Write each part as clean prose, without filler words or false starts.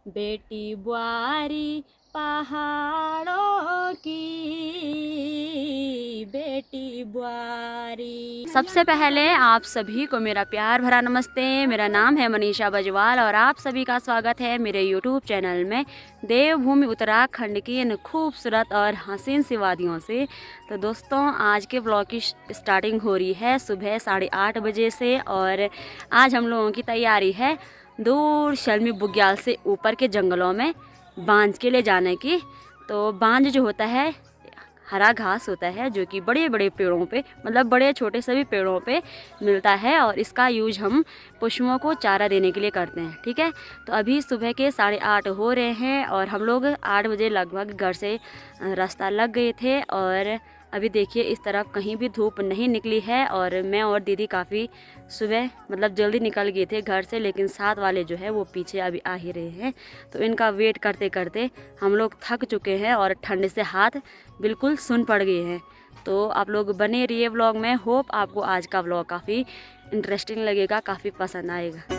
बेटी बुआरी पहाड़ों की, बेटी बुआरी। सबसे पहले आप सभी को मेरा प्यार भरा नमस्ते। मेरा नाम है मनीषा बजवाल और आप सभी का स्वागत है मेरे यूट्यूब चैनल में देवभूमि उत्तराखंड की इन खूबसूरत और हसीन सी वादियों से। तो दोस्तों, आज के ब्लॉग की स्टार्टिंग हो रही है सुबह 8:30 बजे से और आज हम लोगों की तैयारी है दूर शर्मी बुग्याल से ऊपर के जंगलों में बांझ के ले जाने की। तो बांझ जो होता है हरा घास होता है जो कि बड़े बड़े पेड़ों पे, मतलब बड़े छोटे सभी पेड़ों पे मिलता है और इसका यूज हम पशुओं को चारा देने के लिए करते हैं। ठीक है, तो अभी सुबह के 8:30 हो रहे हैं और हम लोग 8 बजे लगभग घर से रास्ता लग गए थे और अभी देखिए इस तरफ कहीं भी धूप नहीं निकली है और मैं और दीदी काफ़ी सुबह मतलब जल्दी निकल गए थे घर से, लेकिन साथ वाले जो है वो पीछे अभी आ ही रहे हैं। तो इनका वेट करते करते हम लोग थक चुके हैं और ठंड से हाथ बिल्कुल सुन पड़ गए हैं। तो आप लोग बने रहिए व्लॉग में। होप आपको आज का व्लॉग काफ़ी इंटरेस्टिंग लगेगा, काफ़ी पसंद आएगा।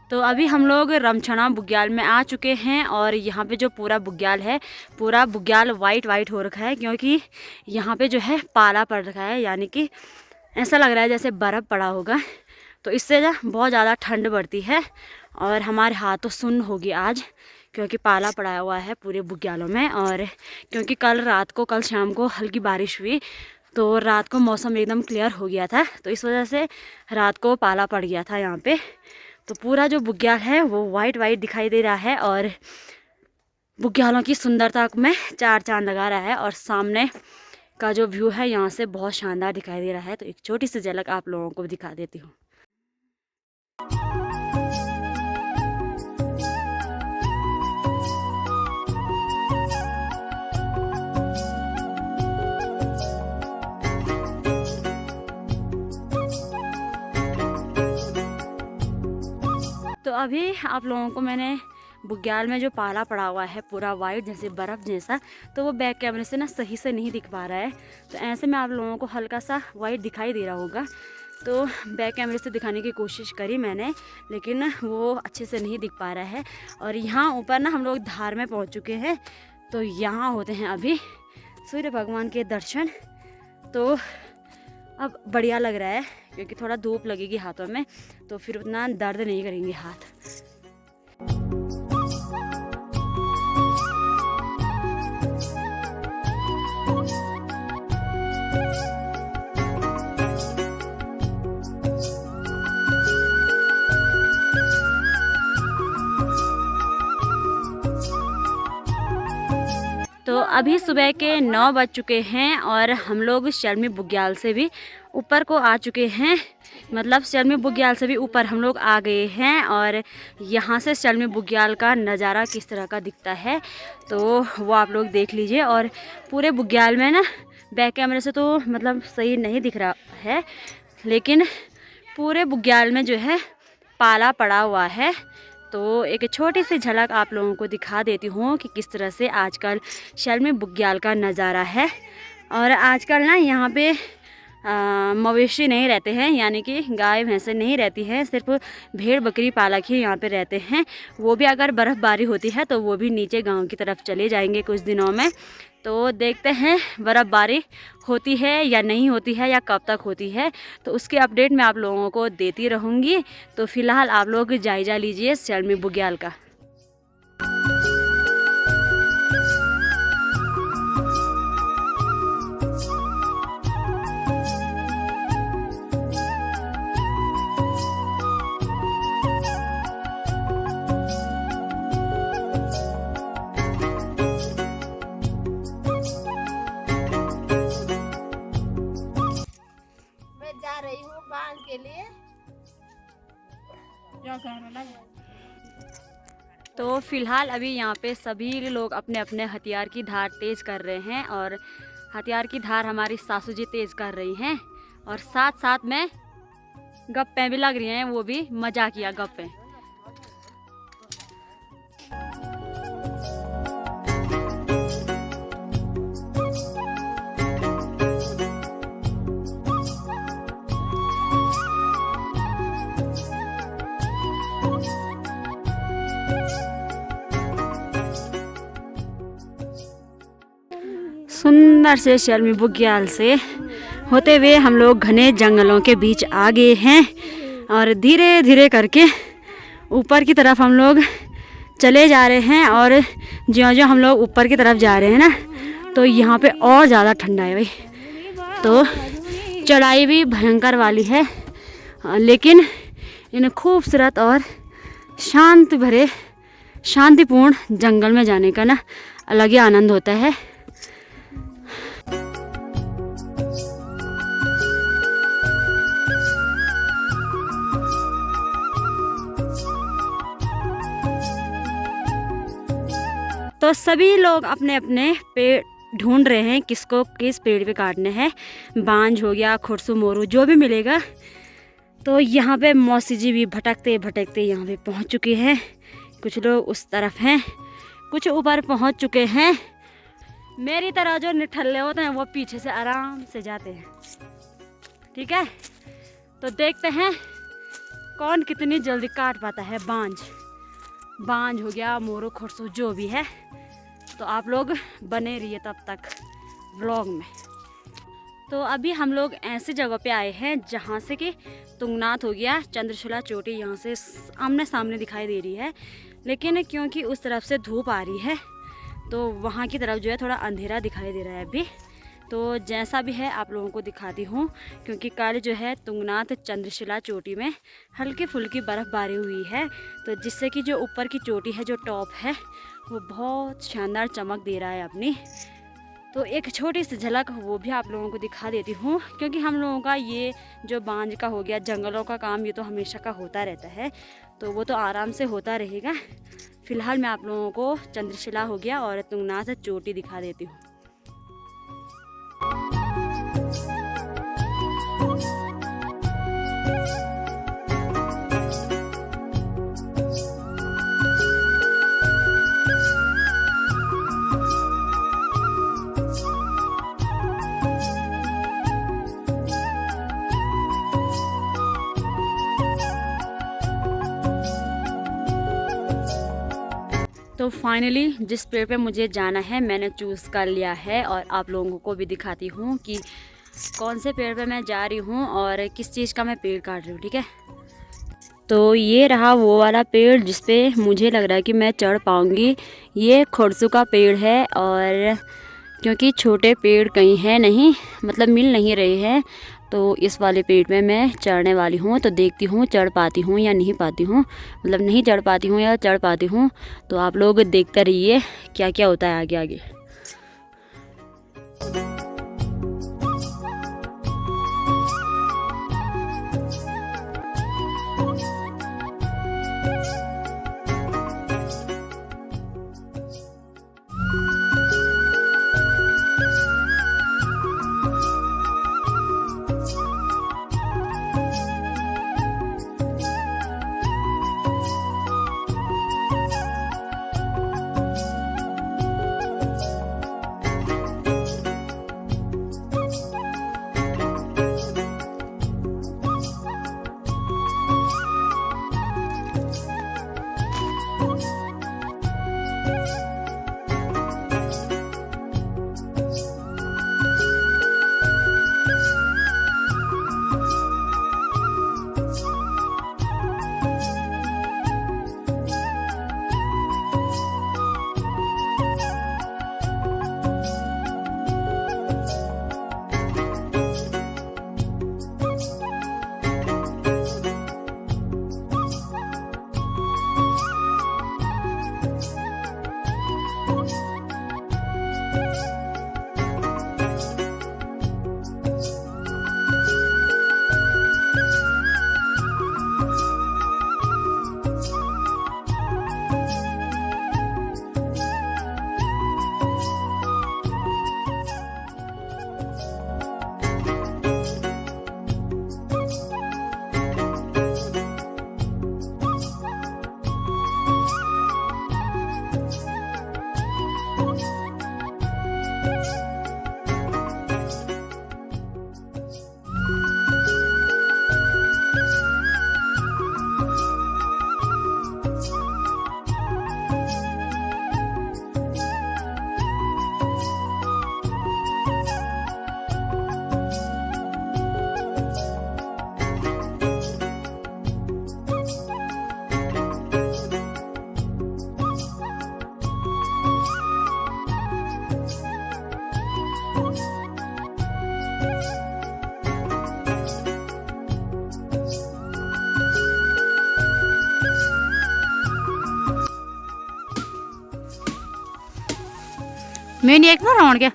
तो अभी हम लोग रमछना बुग्याल में आ चुके हैं और यहाँ पे जो पूरा बुग्याल है, पूरा बुग्याल वाइट वाइट हो रखा है क्योंकि यहाँ पे जो है पाला पड़ रखा है, यानी कि ऐसा लग रहा है जैसे बर्फ़ पड़ा होगा। तो इससे बहुत ज़्यादा ठंड बढ़ती है और हमारे हाथ तो सुन्न होगी आज क्योंकि पाला पड़ा हुआ है पूरे बुग्यालों में। और क्योंकि कल शाम को हल्की बारिश हुई तो रात को मौसम एकदम क्लियर हो गया था, तो इस वजह से रात को पाला पड़ गया था यहाँ पे। तो पूरा जो बुग्याल है वो वाइट वाइट दिखाई दे रहा है और बुग्यालों की सुंदरता में चार चांद लगा रहा है और सामने का जो व्यू है यहाँ से बहुत शानदार दिखाई दे रहा है। तो एक छोटी सी झलक आप लोगों को दिखा देती हूँ। तो अभी आप लोगों को मैंने बुग्याल में जो पाला पड़ा हुआ है पूरा वाइट जैसे बर्फ़ जैसा, तो वो बैक कैमरे से ना सही से नहीं दिख पा रहा है। तो ऐसे में आप लोगों को हल्का सा वाइट दिखाई दे रहा होगा, तो बैक कैमरे से दिखाने की कोशिश करी मैंने, लेकिन वो अच्छे से नहीं दिख पा रहा है। और यहाँ ऊपर ना हम लोग धार में पहुँच चुके हैं, तो यहाँ होते हैं अभी सूर्य भगवान के दर्शन। तो अब बढ़िया लग रहा है क्योंकि थोड़ा धूप लगेगी हाथों में तो फिर उतना दर्द नहीं करेंगे हाथ। तो अभी सुबह के 9 बज चुके हैं और हम लोग शर्मी बुग्याल से भी ऊपर को आ चुके हैं, मतलब शर्मी बुग्याल से भी ऊपर हम लोग आ गए हैं। और यहाँ से शर्मी बुग्याल का नज़ारा किस तरह का दिखता है तो वो आप लोग देख लीजिए। और पूरे बुग्याल में ना बैक कैमरे से तो मतलब सही नहीं दिख रहा है, लेकिन पूरे बुग्याल में जो है पाला पड़ा हुआ है। तो एक छोटी सी झलक आप लोगों को दिखा देती हूँ कि किस तरह से आजकल शर्मी बुग्याल का नज़ारा है। और आजकल ना यहाँ पे मवेशी नहीं रहते हैं, यानी कि गाय भैंसें नहीं रहती हैं, सिर्फ भेड़ बकरी पालक ही यहाँ पे रहते हैं। वो भी अगर बर्फ़बारी होती है तो वो भी नीचे गांव की तरफ चले जाएंगे कुछ दिनों में। तो देखते हैं बर्फ़बारी होती है या नहीं होती है या कब तक होती है, तो उसकी अपडेट मैं आप लोगों को देती रहूँगी। तो फ़िलहाल आप लोग जायज़ा लीजिए शर्मी बुग्याल का। जा रही हूँ बांध के लिए। तो फिलहाल अभी यहाँ पे सभी लोग अपने अपने हथियार की धार तेज कर रहे हैं और हथियार की धार हमारी सासू जी तेज कर रही हैं और साथ साथ में गप्पे भी लग रही हैं, वो भी मजाकिया गप्पे। सुंदर से शर्मी बुग्याल से होते हुए हम लोग घने जंगलों के बीच आ गए हैं और धीरे धीरे करके ऊपर की तरफ हम लोग चले जा रहे हैं। और ज्यों-ज्यों हम लोग ऊपर की तरफ जा रहे हैं ना, तो यहाँ पे और ज़्यादा ठंडा है भाई। तो चढ़ाई भी भयंकर वाली है, लेकिन इन खूबसूरत और शांतिपूर्ण जंगल में जाने का ना अलग ही आनंद होता है। तो सभी लोग अपने अपने पेड़ ढूंढ रहे हैं किसको किस पेड़ पे काटने हैं। बांज हो गया, खुरसू मोरू, जो भी मिलेगा। तो यहाँ पे मौसी जी भी भटकते भटकते यहाँ पे पहुँच चुके हैं। कुछ लोग उस तरफ हैं, कुछ ऊपर पहुँच चुके हैं। मेरी तरह जो निठल्ले होते हैं वो पीछे से आराम से जाते हैं। ठीक है, तो देखते हैं कौन कितनी जल्दी काट पाता है बांज हो गया, मोरू, खुरसू, जो भी है। तो आप लोग बने रहिए तब तक व्लॉग में। तो अभी हम लोग ऐसी जगह पे आए हैं जहाँ से कि तुंगनाथ हो गया, चंद्रशिला चोटी यहाँ से आमने सामने दिखाई दे रही है। लेकिन क्योंकि उस तरफ से धूप आ रही है तो वहाँ की तरफ जो है थोड़ा अंधेरा दिखाई दे रहा है अभी। तो जैसा भी है आप लोगों को दिखाती हूँ, क्योंकि कल जो है तुंगनाथ चंद्रशिला चोटी में हल्की फुल्की बर्फ़बारी हुई है, तो जिससे कि जो ऊपर की चोटी है, जो टॉप है, वो बहुत शानदार चमक दे रहा है अपनी। तो एक छोटी सी झलक वो भी आप लोगों को दिखा देती हूँ, क्योंकि हम लोगों का ये जो बांज का हो गया, जंगलों का काम, ये तो हमेशा का होता रहता है, तो वो तो आराम से होता रहेगा। फ़िलहाल मैं आप लोगों को चंद्रशिला हो गया और तुंगनाथ चोटी दिखा देती हूँ। तो फाइनली जिस पेड़ पे मुझे जाना है मैंने चूज़ कर लिया है, और आप लोगों को भी दिखाती हूँ कि कौन से पेड़ पे मैं जा रही हूँ और किस चीज़ का मैं पेड़ काट रही हूँ। ठीक है, तो ये रहा वो वाला पेड़ जिस पे मुझे लग रहा है कि मैं चढ़ पाऊँगी। ये खुरसू का पेड़ है, और क्योंकि छोटे पेड़ कहीं हैं नहीं, मतलब मिल नहीं रहे हैं, तो इस वाले पेड़ पे मैं चढ़ने वाली हूँ। तो देखती हूँ चढ़ पाती हूँ या नहीं पाती हूँ, मतलब नहीं चढ़ पाती हूँ या चढ़ पाती हूँ। तो आप लोग देखते रहिए क्या क्या होता है आगे आगे। मैं नहीं एक ना राउंड क्या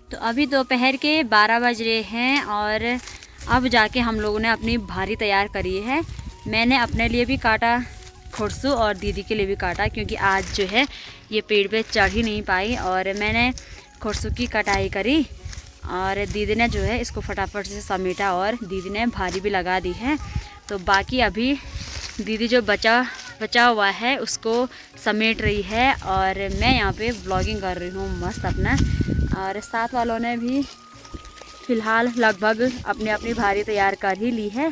तो अभी दोपहर के 12 बज रहे हैं और अब जाके हम लोगों ने अपनी भारी तैयार करी है। मैंने अपने लिए भी काटा खुरसू और दीदी के लिए भी काटा, क्योंकि आज जो है ये पेड़ पे चढ़ ही नहीं पाई और मैंने खुरसू की कटाई करी और दीदी ने जो है इसको फटाफट से समेटा और दीदी ने भारी भी लगा दी है। तो बाकी अभी दीदी जो बचा हुआ है उसको समेट रही है और मैं यहाँ पे व्लॉगिंग कर रही हूँ मस्त अपना। और साथ वालों ने भी फ़िलहाल लगभग अपनी अपनी भारी तैयार कर ही ली है।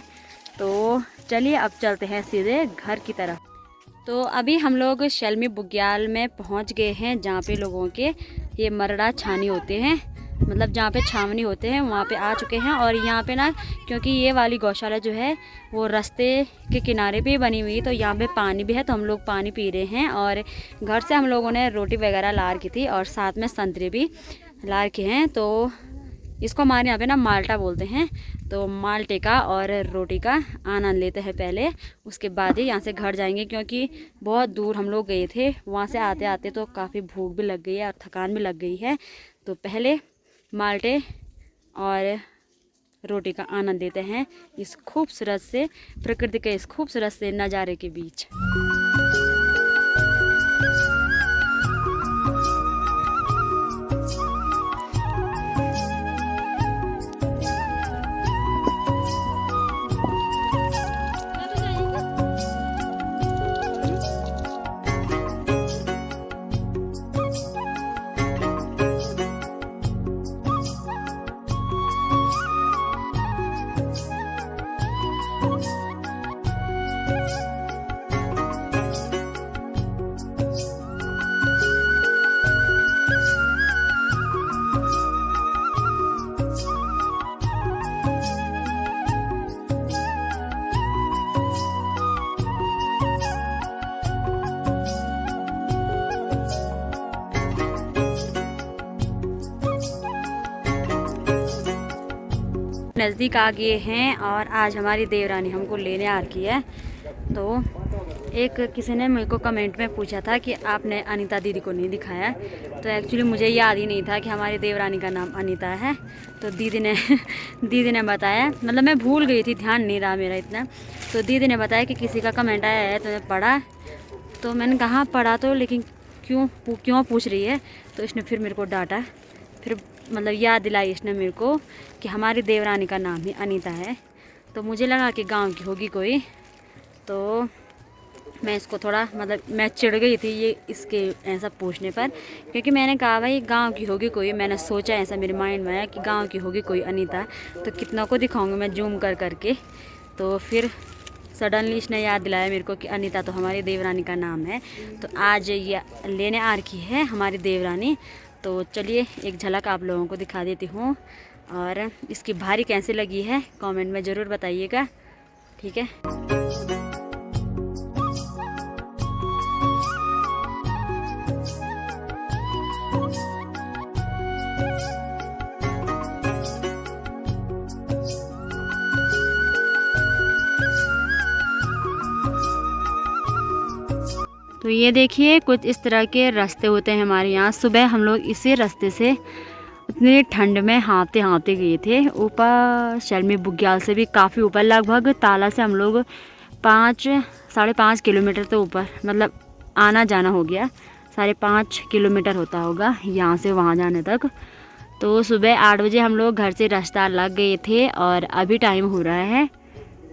तो चलिए अब चलते हैं सीधे घर की तरफ। तो अभी हम लोग शलमी बुग्याल में पहुंच गए हैं, जहाँ पे लोगों के ये मरड़ा छानी होते हैं, मतलब जहाँ पे छावनी होते हैं वहाँ पे आ चुके हैं। और यहाँ पे ना, क्योंकि ये वाली गौशाला जो है वो रास्ते के किनारे पे बनी हुई है, तो यहाँ पे पानी भी है, तो हम लोग पानी पी रहे हैं। और घर से हम लोगों ने रोटी वगैरह ला रखी थी और साथ में संतरे भी ला रखे हैं। तो इसको हमारे यहाँ पे ना माल्टा बोलते हैं। तो माल्टे का और रोटी का आनंद लेते हैं पहले, उसके बाद ही यहाँ से घर जाएंगे, क्योंकि बहुत दूर हम लोग गए थे। वहाँ से आते आते तो काफ़ी भूख भी लग गई है और थकान भी लग गई है। तो पहले माल्टे और रोटी का आनंद लेते हैं इस खूबसूरत से प्रकृति के इस खूबसूरत से नज़ारे के बीच। नज़दीक आ गए हैं और आज हमारी देवरानी हमको लेने आ रही है। तो एक किसी ने मेरे को कमेंट में पूछा था कि आपने अनीता दीदी को नहीं दिखाया। तो एक्चुअली मुझे याद ही नहीं था कि हमारी देवरानी का नाम अनीता है। तो दीदी ने बताया, मतलब मैं भूल गई थी, ध्यान नहीं रहा मेरा इतना। तो दीदी ने बताया कि किसी का कमेंट आया है तो मैं पढ़ा। तो मैंने कहा पढ़ा तो, लेकिन क्यों पूछ रही है। तो इसने फिर मेरे को डांटा, फिर मतलब याद दिलाई इसने मेरे को कि हमारी देवरानी का नाम ही अनीता है। तो मुझे लगा कि गांव की होगी कोई, तो मैं इसको थोड़ा मतलब मैं चिढ़ गई थी ये इसके ऐसा पूछने पर, क्योंकि मैंने कहा भाई गांव की होगी कोई। मैंने सोचा, ऐसा मेरे माइंड में आया कि गांव की होगी कोई अनीता, तो कितना को दिखाऊंगी मैं जूम कर करके। तो फिर सडनली इसने याद दिलाया मेरे को कि अनीता तो हमारी देवरानी का नाम है। तो आज ये लेने आ रखी है हमारी देवरानी। तो चलिए एक झलक आप लोगों को दिखा देती हूँ, और इसकी भारी कैसे लगी है कमेंट में ज़रूर बताइएगा, ठीक है। तो ये देखिए कुछ इस तरह के रास्ते होते हैं हमारे यहाँ। सुबह हम लोग इसी रास्ते से इतनी ठंड में हाँफते हाँफते गए थे ऊपर शर्मी बुग्याल से भी काफ़ी ऊपर, लगभग ताला से हम लोग 5-5.5 किलोमीटर तो ऊपर, मतलब आना जाना हो गया। 5.5 किलोमीटर होता होगा यहाँ से वहाँ जाने तक। तो सुबह 8 बजे हम लोग घर से रास्ता लग गए थे और अभी टाइम हो रहा है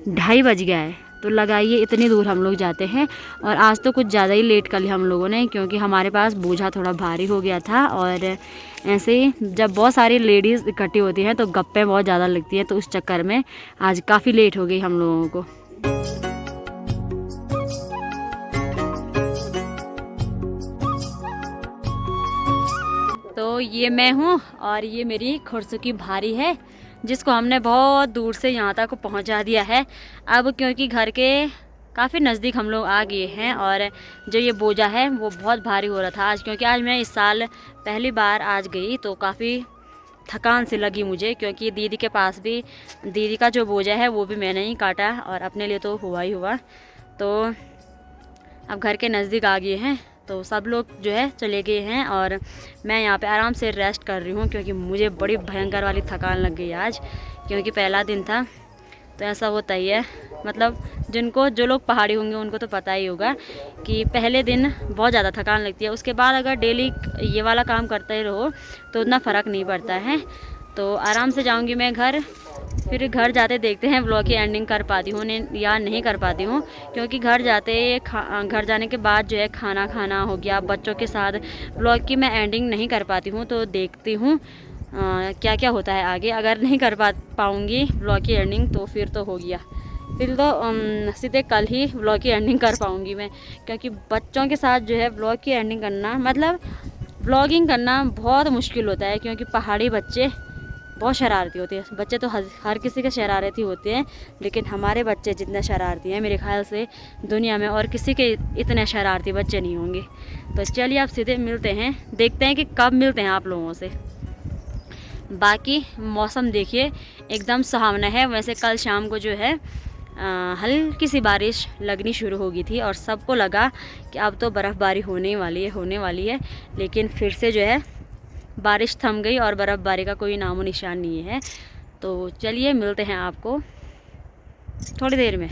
2:30 बज गया है। तो लगाइए इतनी दूर हम लोग जाते हैं। और आज तो कुछ ज़्यादा ही लेट कर लिया हम लोगों ने, क्योंकि हमारे पास बोझा थोड़ा भारी हो गया था। और ऐसे ही जब बहुत सारी लेडीज़ इकट्ठी होती हैं तो गप्पें बहुत ज़्यादा लगती हैं, तो उस चक्कर में आज काफ़ी लेट हो गई हम लोगों को। तो ये मैं हूँ और ये मेरी खुरसुकी भारी है, जिसको हमने बहुत दूर से यहाँ तक पहुँचा दिया है। अब क्योंकि घर के काफ़ी नज़दीक हम लोग आ गए हैं और जो ये बोझा है वो बहुत भारी हो रहा था आज, क्योंकि आज मैं इस साल पहली बार आज गई तो काफ़ी थकान सी लगी मुझे, क्योंकि दीदी के पास भी दीदी का जो बोझा है वो भी मैंने ही काटा और अपने लिए तो हुआ ही हुआ। तो अब घर के नज़दीक आ गए हैं तो सब लोग जो है चले गए हैं और मैं यहाँ पे आराम से रेस्ट कर रही हूँ, क्योंकि मुझे बड़ी भयंकर वाली थकान लग गई आज, क्योंकि पहला दिन था। तो ऐसा होता ही है, मतलब जो लोग पहाड़ी होंगे उनको तो पता ही होगा कि पहले दिन बहुत ज़्यादा थकान लगती है। उसके बाद अगर डेली ये वाला काम करते ही रहो तो उतना फ़र्क नहीं पड़ता है। तो आराम से जाऊँगी मैं घर, फिर घर जाते देखते हैं व्लॉग की एंडिंग कर पाती हूँ या नहीं कर पाती हूँ, क्योंकि घर जाने के बाद जो है खाना खाना हो गया बच्चों के साथ, व्लॉग की मैं एंडिंग नहीं कर पाती हूँ। तो देखती हूँ क्या क्या होता है आगे। अगर नहीं कर पाऊँगी व्लॉग की एंडिंग तो फिर तो हो गया, फिर तो सीधे कल ही व्लॉग की एंडिंग कर पाऊँगी मैं, क्योंकि बच्चों के साथ जो है व्लॉग की एंडिंग करना, मतलब व्लॉगिंग करना बहुत मुश्किल होता है, क्योंकि पहाड़ी बच्चे बहुत शरारती होते हैं। बच्चे तो हर किसी के शरारती होते हैं, लेकिन हमारे बच्चे जितने शरारती हैं मेरे ख्याल से दुनिया में और किसी के इतने शरारती बच्चे नहीं होंगे। तो चलिए आप सीधे मिलते हैं, देखते हैं कि कब मिलते हैं आप लोगों से। बाकी मौसम देखिए एकदम सुहावना है। वैसे कल शाम को जो है हल्की सी बारिश लगनी शुरू हो गई थी और सबको लगा कि अब तो बर्फ़बारी होने वाली है, लेकिन फिर से जो है बारिश थम गई और बर्फ़बारी का कोई नामो निशान नहीं है। तो चलिए मिलते हैं आपको थोड़ी देर में।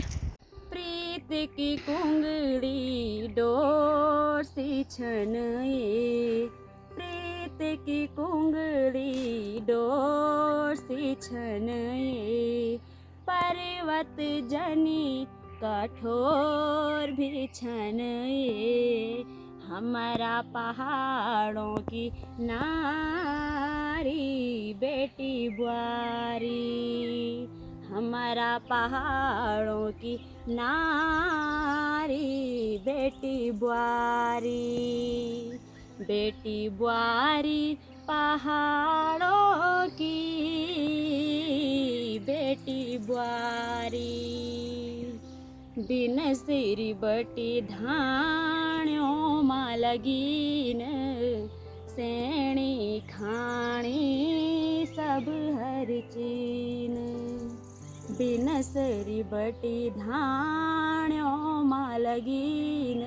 प्रीत की कुंगड़ी डोर सी छनए, प्रीत की कुंगड़ी डोर सी छनए, पर्वत जनी कठोर भी छनए, हमारा पहाड़ों की नारी बेटी बुआरी, हमारा पहाड़ों की नारी बेटी बुआरी, बेटी बुआरी पहाड़ों की बेटी बुआरी, बिन सिरी बटी धाण्यों मा लगीन, सेणी खाणी सब हर चीन, बिन सिरी बटी धाण्यों मा लगीन,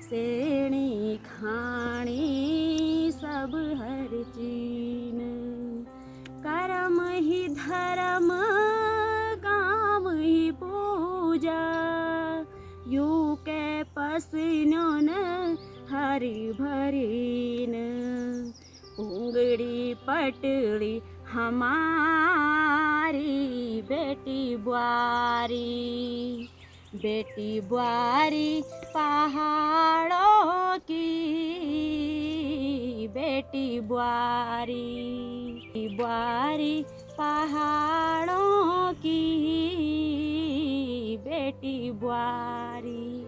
सेणी खाणी सब हर चीन, कर्म ही धर्म काम ही पूजा, यूं के पसीनों न हरी भरीन, उंगड़ी पटड़ी हमारी बेटी बुआरी, बेटी बुआरी पहाड़ों की बेटी बुआरी, बुआरी पहाड़ों की बेटी बुआरी।